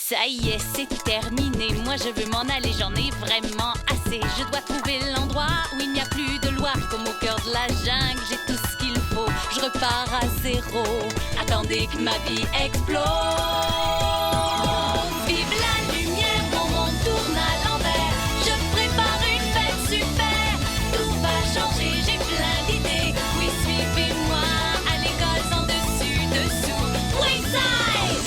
Ça y est, c'est terminé. Moi, je veux m'en aller, j'en ai vraiment assez. Je dois trouver l'endroit où il n'y a plus de loi. Comme au cœur de la jungle, j'ai tout ce qu'il faut. Je repars à zéro. Attendez que ma vie explose. Vive la lumière, mon monde tourne à l'envers. Je prépare une fête super. Tout va changer, j'ai plein d'idées. Oui, suivez-moi à l'école sans dessus-dessous. Wayside!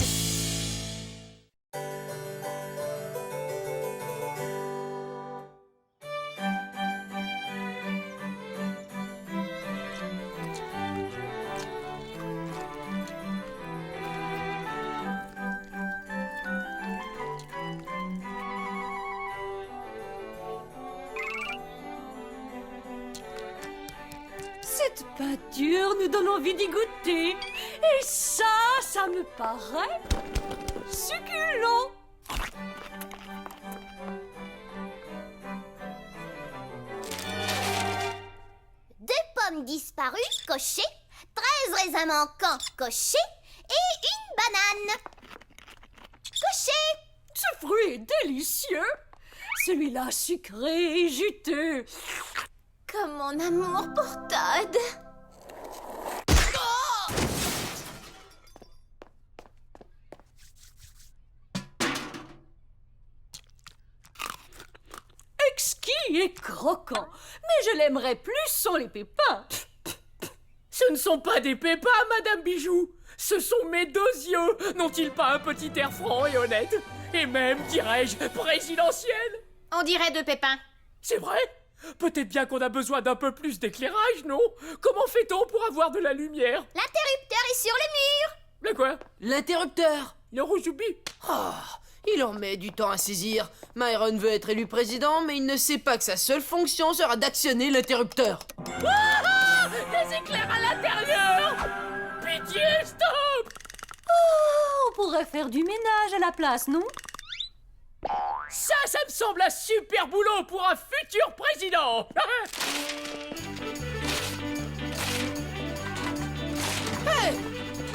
Cette peinture nous donne envie d'y goûter. Et ça me paraît succulent. Deux pommes disparues, cochées. 13 raisins manquants, cochés. Et une banane. Coché. Ce fruit est délicieux. Celui-là sucré et juteux. Comme mon amour pour Todd. Exquis et croquant. Mais je l'aimerais plus sans les pépins. Ce ne sont pas des pépins, Madame Bijou. Ce sont mes deux yeux. N'ont-ils pas un petit air franc et honnête? Et même, dirais-je, présidentiel? On dirait deux pépins. C'est vrai? Peut-être bien qu'on a besoin d'un peu plus d'éclairage, non? Comment fait-on pour avoir de la lumière? L'interrupteur est sur le mur. Le quoi? L'interrupteur. Le rouge-oubi? Il en met du temps à saisir. Myron veut être élu président, mais il ne sait pas que sa seule fonction sera d'actionner l'interrupteur. Des éclairs à l'intérieur! Pitié, stop! Oh, on pourrait faire du ménage à la place, non? Ça me semble un super boulot pour un futur président! Hey!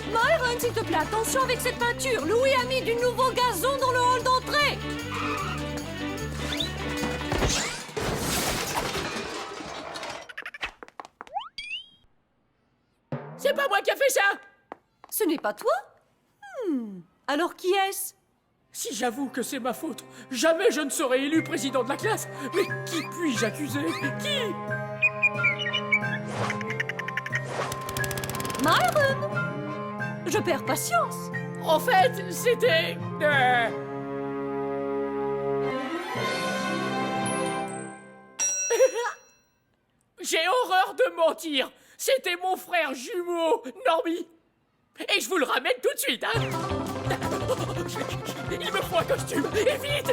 Myron, s'il te plaît, attention avec cette peinture. Louis a mis du nouveau gazon dans le hall d'entrée. C'est pas moi qui a fait ça! Ce n'est pas toi? Alors qui est-ce? Si j'avoue que c'est ma faute, jamais je ne serai élu président de la classe. Mais qui puis-je accuser? Qui? Myron! Je perds patience. En fait, c'était... J'ai horreur de mentir. C'était mon frère jumeau, Normie. Et je vous le ramène tout de suite, hein. Il me faut un costume, et vite.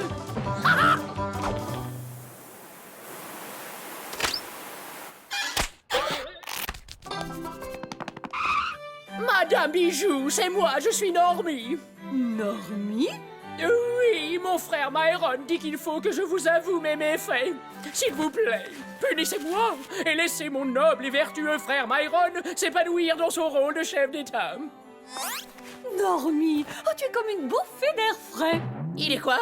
Madame Bijou, c'est moi, je suis Normie. Normie? Oui, mon frère Myron dit qu'il faut que je vous avoue mes méfaits. S'il vous plaît, punissez-moi et laissez mon noble et vertueux frère Myron s'épanouir dans son rôle de chef d'État. Normie, oh, tu es comme une bouffée d'air frais. Il est quoi?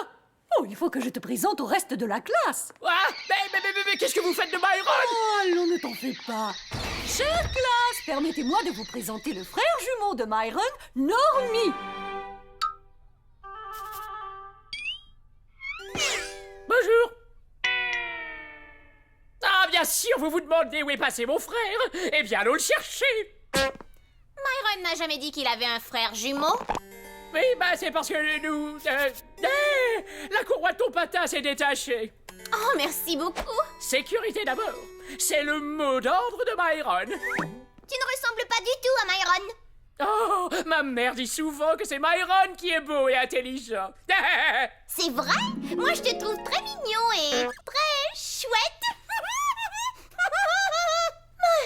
Oh, il faut que je te présente au reste de la classe. Ah, mais qu'est-ce que vous faites de Myron? Oh, allons, ne t'en fais pas. Chère classe, permettez-moi de vous présenter le frère jumeau de Myron, Normie. Bonjour. Ah, bien sûr, vous vous demandez où est passé mon frère. Eh bien, allons le chercher. Myron n'a jamais dit qu'il avait un frère jumeau. Oui, bah c'est parce que nous... la courroie de ton patin s'est détachée. Oh, merci beaucoup. Sécurité d'abord. C'est le mot d'ordre de Myron. Tu ne ressembles pas du tout à Myron. Oh, ma mère dit souvent que c'est Myron qui est beau et intelligent. C'est vrai? Moi, je te trouve très mignon et très chouette.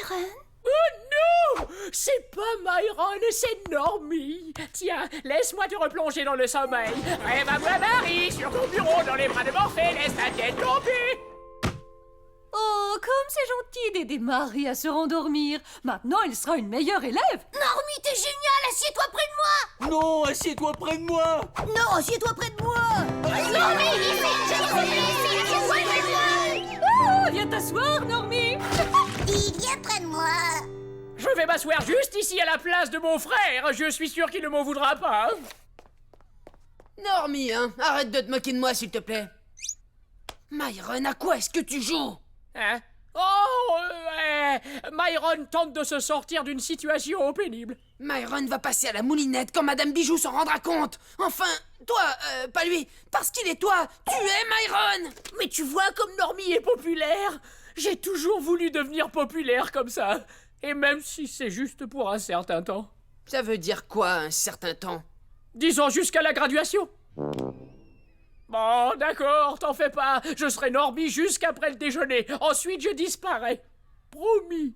Myron? Oh non! C'est pas Myron, c'est Normie. Tiens, laisse-moi te replonger dans le sommeil. Rêve à moi, Marie, sur ton bureau, dans les bras de Morphée, laisse ta tête tomber. Oh, comme comme c'est gentil d'aider Marie à se rendormir. Maintenant, elle sera une meilleure élève. Normie, t'es génial, assieds-toi près de moi. Non, assieds-toi près de moi. Non, assieds-toi près de moi. Normie, ici, assieds-toi près de moi. Oh, viens t'asseoir, Normie. Il vient près de moi. Je vais m'asseoir juste ici à la place de mon frère. Je suis sûr qu'il ne m'en voudra pas. Normie, hein, arrête de te moquer de moi, s'il te plaît. Myron, à quoi est-ce que tu joues? Hein? Oh, Myron tente de se sortir d'une situation pénible. Myron va passer à la moulinette quand Madame Bijou s'en rendra compte. Enfin, toi, pas lui, parce qu'il est toi, tu es Myron. Mais tu vois comme Normie est populaire. J'ai toujours voulu devenir populaire comme ça. Et même si c'est juste pour un certain temps. Ça veut dire quoi, un certain temps? Disons jusqu'à la graduation. Bon, d'accord, t'en fais pas. Je serai Normie jusqu'après le déjeuner. Ensuite, je disparais. Promis.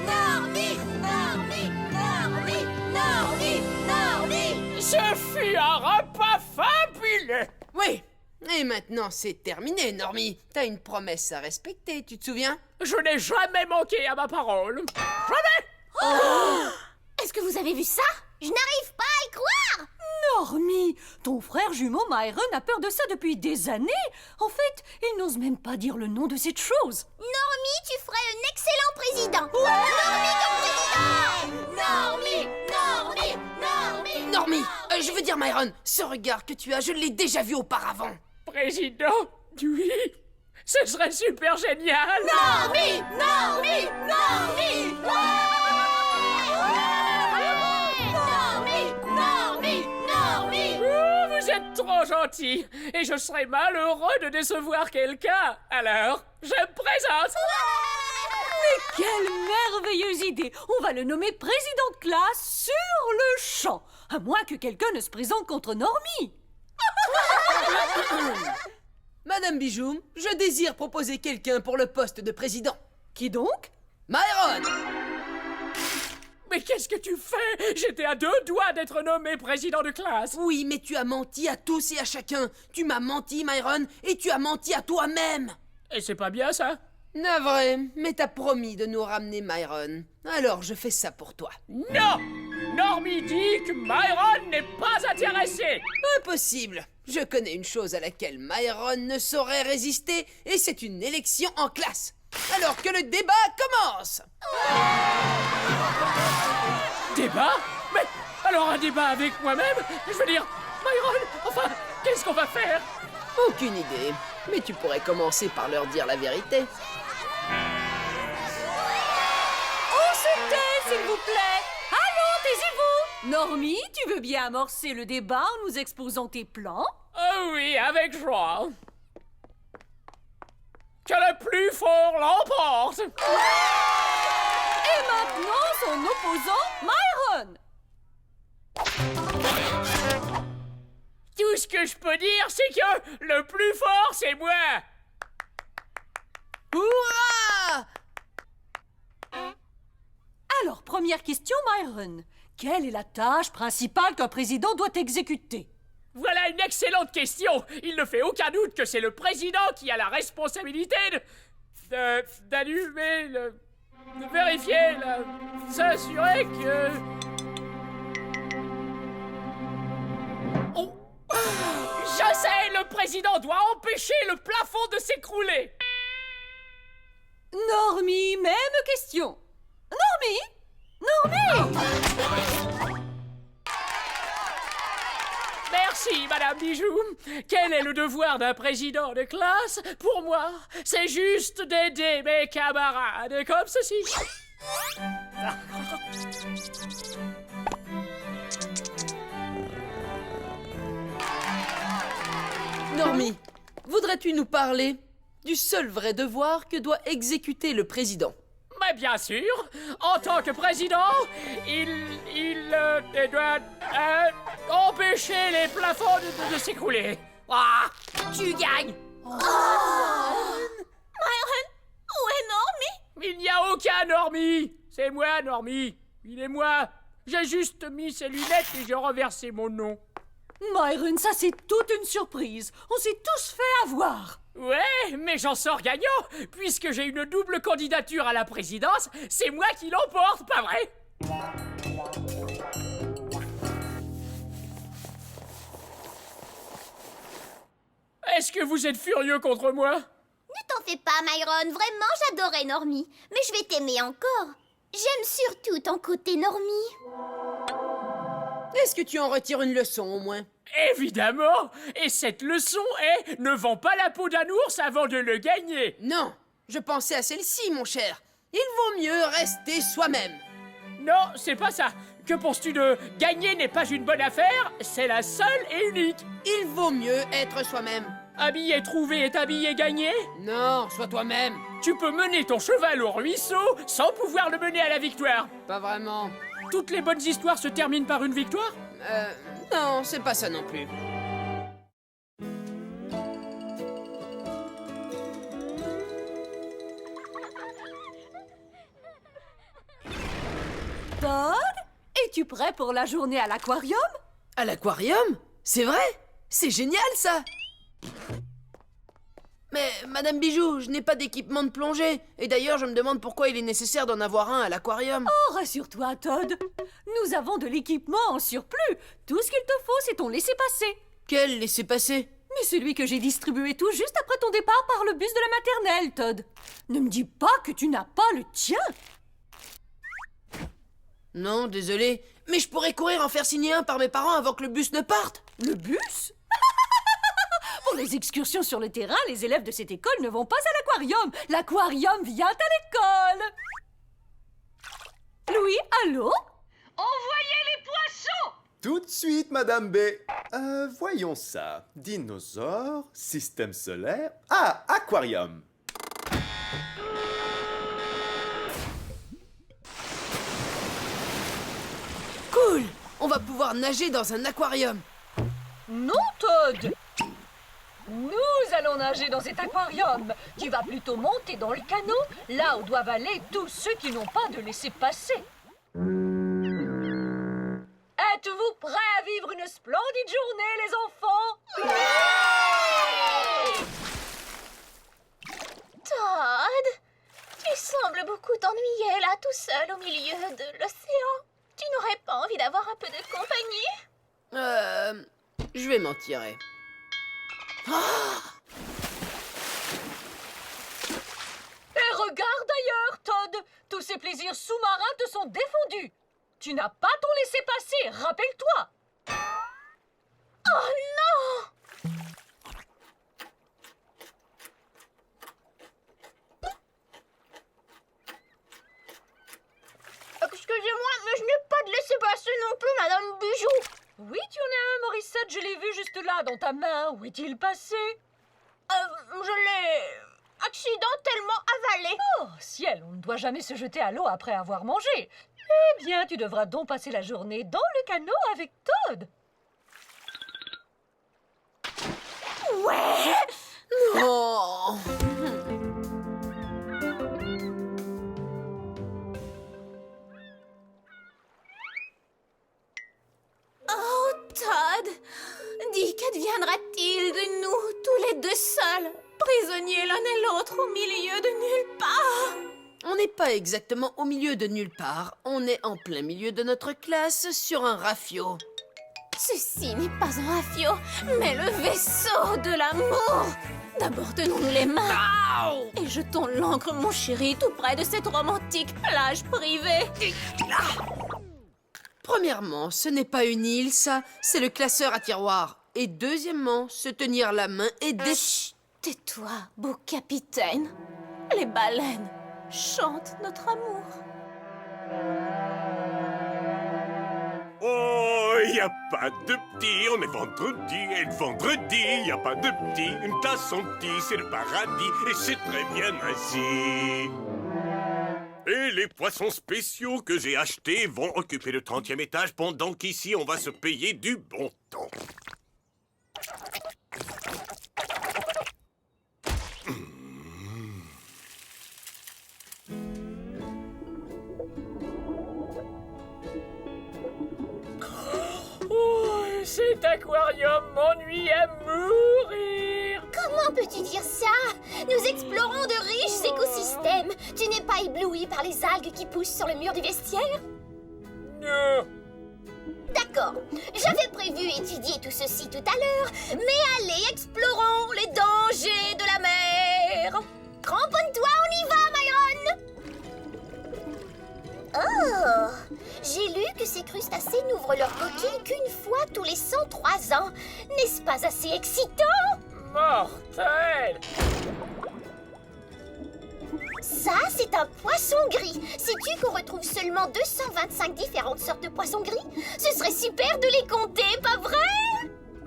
Normie, Normie, Normie, Normie, Normie. Ce fut un repas fabuleux. Oui, et maintenant c'est terminé, Normie. T'as une promesse à respecter, tu te souviens? Je n'ai jamais manqué à ma parole. Jamais. Est-ce que vous avez vu ça? Je n'arrive pas à y croire. Normie, ton frère jumeau Myron a peur de ça depuis des années. En fait, il n'ose même pas dire le nom de cette chose. Normie, tu ferais un excellent président. Normie comme président. Normie, Normie, Normie. Normie, je veux dire Myron, ce regard que tu as, je l'ai déjà vu auparavant. Président? Oui. Ce serait super génial. Normie, Normie, Normie. Normie, Normie, Normie. Oh, vous êtes trop gentil. Et je serais malheureux de décevoir quelqu'un. Alors, je me présente. Quelle merveilleuse idée! On va le nommer président de classe sur le champ. À moins que quelqu'un ne se présente contre Normie. Madame Bijou, je désire proposer quelqu'un pour le poste de président. Qui donc? Myron! Mais qu'est-ce que tu fais? J'étais à 2 doigts d'être nommé président de classe. Oui, mais tu as menti à tous et à chacun. Tu m'as menti, Myron, et tu as menti à toi-même. Et c'est pas bien ça? Navré, mais t'as promis de nous ramener Myron. Alors je fais ça pour toi. Non! Normie dit que Myron n'est pas intéressé. Impossible. Je connais une chose à laquelle Myron ne saurait résister, et c'est une élection en classe. Alors que le débat commence. Débat? Mais alors un débat avec moi-même? Je veux dire, Myron, enfin, qu'est-ce qu'on va faire? Aucune idée. Mais tu pourrais commencer par leur dire la vérité. On se tait, s'il vous plaît. Allons, taisez-vous. Normie, tu veux bien amorcer le débat en nous exposant tes plans? Oh oui, avec joie. Que le plus fort l'emporte. Et maintenant, son opposant, Myron. Tout ce que je peux dire, c'est que le plus fort, c'est moi. Hurrah! Alors, première question, Myron. Quelle est la tâche principale qu'un président doit exécuter? Voilà une excellente question. Il ne fait aucun doute que c'est le président qui a la responsabilité d'allumer de vérifier, s'assurer que... Oh. Je sais, le président doit empêcher le plafond de s'écrouler. Normie, même question. Normie! Merci, Madame Bijou. Quel est le devoir d'un président de classe? Pour moi, c'est juste d'aider mes camarades, comme ceci. Normie, voudrais-tu nous parler du seul vrai devoir que doit exécuter le président? Mais bien sûr, en tant que président, il doit empêcher les plafonds de s'écrouler. Ah, tu gagnes. Myron, où est Normie? Il n'y a aucun Normie. C'est moi, Normie. Il est moi. J'ai juste mis ses lunettes et j'ai renversé mon nom. Myron, ça c'est toute une surprise. On s'est tous fait avoir. Ouais, mais j'en sors gagnant, puisque j'ai une double candidature à la présidence, c'est moi qui l'emporte, pas vrai? Est-ce que vous êtes furieux contre moi? Ne t'en fais pas, Myron. Vraiment, j'adorais Normie. Mais je vais t'aimer encore. J'aime surtout ton côté Normie. Est-ce que tu en retires une leçon au moins? Évidemment. Et cette leçon est: ne vends pas la peau d'un ours avant de le gagner. Non, je pensais à celle-ci, mon cher. Il vaut mieux rester soi-même. Non, c'est pas ça. Que penses-tu de gagner n'est pas une bonne affaire? C'est la seule et unique. Il vaut mieux être soi-même. Habillé trouvé est habillé gagné? Non, sois toi-même. Tu peux mener ton cheval au ruisseau sans pouvoir le mener à la victoire. Pas vraiment. Toutes les bonnes histoires se terminent par une victoire? Non, c'est pas ça non plus. Todd, es-tu prêt pour la journée à l'aquarium? À l'aquarium? C'est vrai? C'est génial, ça! Mais, Madame Bijou, je n'ai pas d'équipement de plongée. Et d'ailleurs, je me demande pourquoi il est nécessaire d'en avoir un à l'aquarium. Oh, rassure-toi, Todd. Nous avons de l'équipement en surplus. Tout ce qu'il te faut, c'est ton laissez-passer. Quel laissez-passer? Mais celui que j'ai distribué tout juste après ton départ par le bus de la maternelle, Todd. Ne me dis pas que tu n'as pas le tien. Non, désolé. Mais je pourrais courir en faire signer un par mes parents avant que le bus ne parte. Le bus? Pour les excursions sur le terrain, les élèves de cette école ne vont pas à l'aquarium. L'aquarium vient à l'école. Louis, allô? Envoyez les poissons! Tout de suite, Madame B. Voyons ça. Dinosaure, système solaire... Ah, aquarium. Cool! On va pouvoir nager dans un aquarium. Non, Todd. Nous allons nager dans cet aquarium. Tu vas plutôt monter dans le canot, là où doivent aller tous ceux qui n'ont pas de laissez-passer. Êtes-vous prêts à vivre une splendide journée, les enfants? Todd, tu sembles beaucoup t'ennuyer là tout seul au milieu de l'océan. Tu n'aurais pas envie d'avoir un peu de compagnie? Je vais m'en tirer. Et regarde ailleurs, Todd. Tous ces plaisirs sous-marins te sont défendus. Tu n'as pas ton laissez-passer, rappelle-toi. Oh non! Excusez-moi, mais je n'ai pas de laissez-passer non plus, Madame Bijou. Oui, tu en as un, Morissette, je l'ai vu juste là, dans ta main. Où est-il passé? Je l'ai accidentellement avalé. Oh, ciel, on ne doit jamais se jeter à l'eau après avoir mangé. Eh bien, tu devras donc passer la journée dans le canot avec Todd. Ouais! Oh! Oh, Todd! Dis, qu'adviendra-t-il de nous, tous les deux seuls, prisonniers l'un et l'autre au milieu de nulle part? On n'est pas exactement au milieu de nulle part. On est en plein milieu de notre classe sur un rafio. Ceci n'est pas un rafio, mais le vaisseau de l'amour. D'abord, tenons-nous les mains et jetons l'ancre, mon chéri, tout près de cette romantique plage privée. Premièrement, ce n'est pas une île, ça. C'est le classeur à tiroirs. Et deuxièmement, se tenir la main et Chut, tais-toi, beau capitaine. Les baleines chantent notre amour. Oh, y a pas de petit, on est vendredi, et le vendredi, il n'y a pas de petit. Une tasse en petit, c'est le paradis, et c'est très bien ainsi. Et les poissons spéciaux que j'ai achetés vont occuper le 30e étage pendant qu'ici, on va se payer du bon temps. Cet aquarium m'ennuie à mourir. Comment peux-tu dire ça? Nous explorons de riches écosystèmes. Tu n'es pas ébloui par les algues qui poussent sur le mur du vestiaire? Non. D'accord. J'avais prévu étudier tout ceci tout à l'heure, mais allez, explorons les dangers de la mer. Cramponne-toi, on y va, Myron! Oh! J'ai lu que ces crustacés n'ouvrent leur coquille qu'une fois tous les 103 ans. N'est-ce pas assez excitant? Mortel. Ça, c'est un poisson gris. Sais-tu qu'on retrouve seulement 225 différentes sortes de poissons gris? Ce serait super de les compter, pas vrai?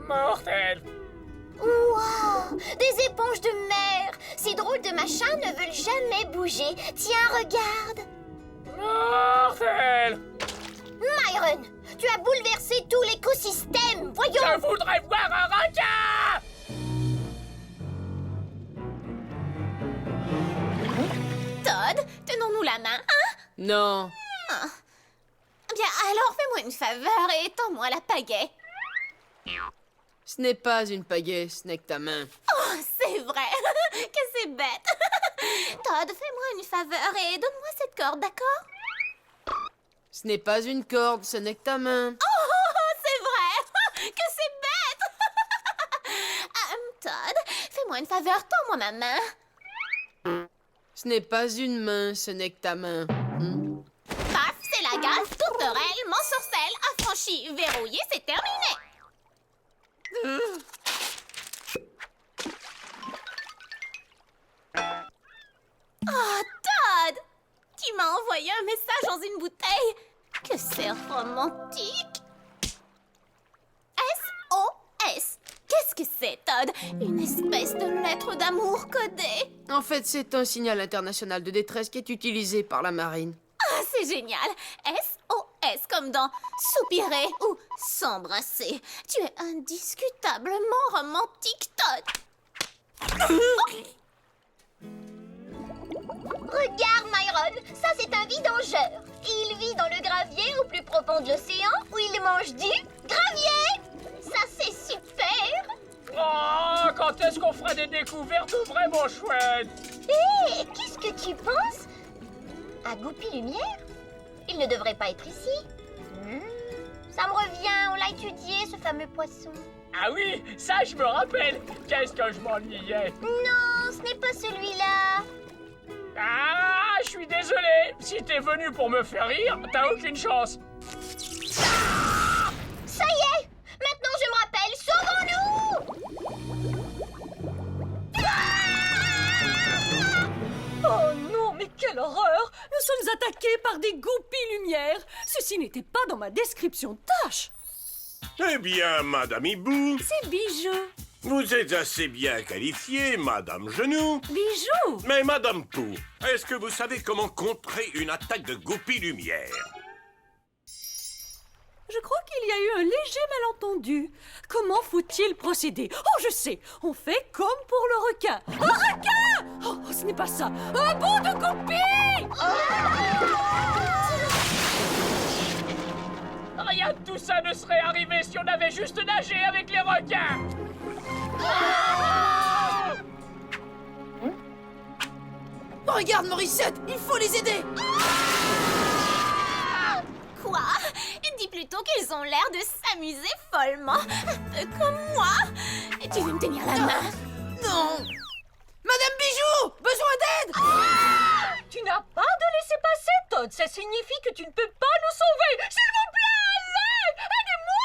Mortel. Wow! Des éponges de mer! Ces drôles de machins ne veulent jamais bouger. Tiens, regarde! Mortel. Myron, tu as bouleversé tout l'écosystème! Voyons! Je voudrais voir un requin. Todd, tenons-nous la main, hein? Non. Bien, alors fais-moi une faveur et tends-moi la pagaie. Ce n'est pas une pagaie, ce n'est que ta main. Oh, c'est vrai que c'est bête. Todd, fais-moi une faveur et donne-moi cette corde, d'accord? Ce n'est pas une corde, ce n'est que ta main. Oh, c'est vrai que c'est bête. Todd, fais-moi une faveur, tends-moi ma main. Ce n'est pas une main, ce n'est que ta main. Paf, c'est la gaffe, tourterelle, mensorcelle, affranchi, verrouillé, c'est terminé. Oh, Todd! Tu m'as envoyé un message dans une bouteille. Que c'est romantique. SOS. Qu'est-ce que c'est, Todd? Une espèce de lettre d'amour codée. En fait, c'est un signal international de détresse qui est utilisé par la marine. Ah, c'est génial. SOS comme dans soupirer ou s'embrasser. Tu es indiscutablement romantique, Todd. Regarde, Myron, ça c'est un vidangeur. Il vit dans le gravier au plus profond de l'océan où il mange du gravier. Ça c'est super. Oh, quand est-ce qu'on fera des découvertes vraiment chouettes? Hé, qu'est-ce que tu penses? À Goupy Lumière? Il ne devrait pas être ici. Ça me revient, on l'a étudié, ce fameux poisson. Ah oui, ça je me rappelle. Qu'est-ce que je m'ennuyais. Non, ce n'est pas celui-là. Ah, je suis désolé. Si t'es venu pour me faire rire, t'as aucune chance. Ça y est, maintenant je me rappelle, sauvons-nous! Oh non, mais quelle horreur! Nous sommes attaqués par des goupilles lumière. Ceci n'était pas dans ma description de tâche. Eh bien, Madame Hibou, C'est Bijou. vous êtes assez bien qualifiée, Madame Genou. Bijou! Mais Madame Pou, est-ce que vous savez comment contrer une attaque de goupilles lumière? Je crois qu'il y a eu un léger malentendu. Comment faut-il procéder? Oh, je sais! On fait comme pour le requin. Un requin! Oh, ce n'est pas ça! Un bond de goupille! Rien de tout ça ne serait arrivé si on avait juste nagé avec les requins. Regarde, Morissette, il faut les aider. Quoi? Dis plutôt qu'ils ont l'air de s'amuser follement. Un peu comme moi. Tu veux me tenir la main? Non. Madame Bijou, besoin d'aide. Tu n'as pas de laisser-passer, Todd. Ça signifie que tu ne peux pas nous sauver. S'il vous plaît, allez! Aidez-moi!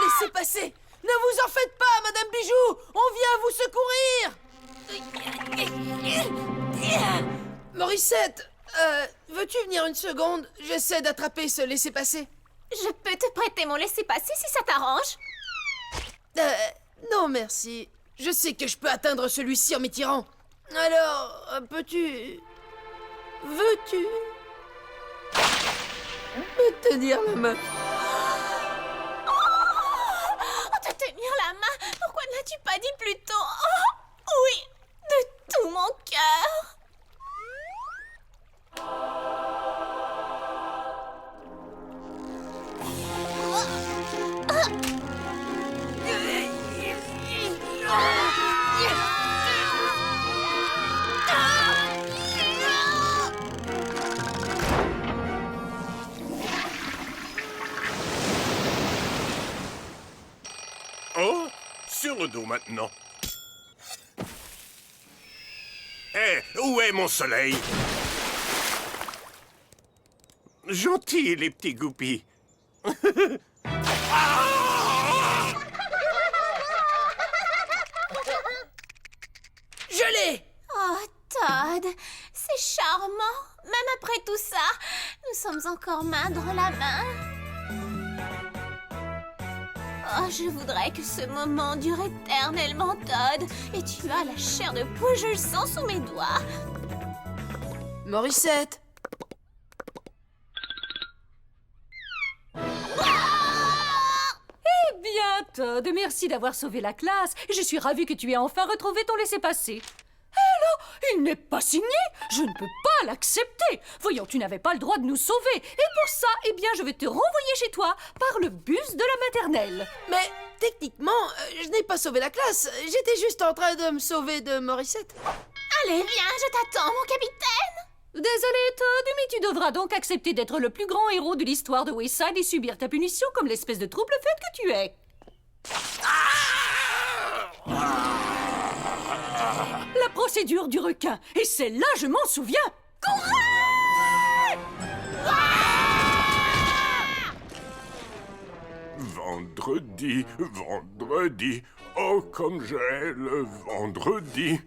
Laissez passer. Ne vous en faites pas, Madame Bijou. On vient vous secourir. Morissette, veux-tu venir une seconde? J'essaie d'attraper ce laissez-passer. Je peux te prêter mon laissez-passer si ça t'arrange. Non, merci. Je sais que je peux atteindre celui-ci en m'étirant. Alors, peux-tu... Veux-tu... me tenir la main? Te tenir la main? Pourquoi ne l'as-tu pas dit plus tôt? Oh, oui, de tout mon cœur. Oh, sur le dos maintenant. Hé, où est mon soleil? Gentil, les petits goupilles. Je l'ai! Oh, Todd, c'est charmant. Même après tout ça, nous sommes encore main dans la main. Oh, je voudrais que ce moment dure éternellement, Todd. Et tu as la chair de poule, je le sens sous mes doigts. Morissette! Eh bien, Todd, merci d'avoir sauvé la classe. Je suis ravie que tu aies enfin retrouvé ton laissez-passer. Eh là, il n'est pas signé. Je ne peux pas l'accepter. Voyons, tu n'avais pas le droit de nous sauver. Et pour ça, eh bien, je vais te renvoyer chez toi par le bus de la maternelle. Mais techniquement, je n'ai pas sauvé la classe. J'étais juste en train de me sauver de Morissette. Allez, viens, je t'attends, mon capitaine. Désolé, Todd, mais tu devras donc accepter d'être le plus grand héros de l'histoire de Wayside et subir ta punition comme l'espèce de trouble-fête que tu es. La procédure du requin. Et celle-là, je m'en souviens. Courez! Vendredi, vendredi. Oh, comme j'ai le vendredi.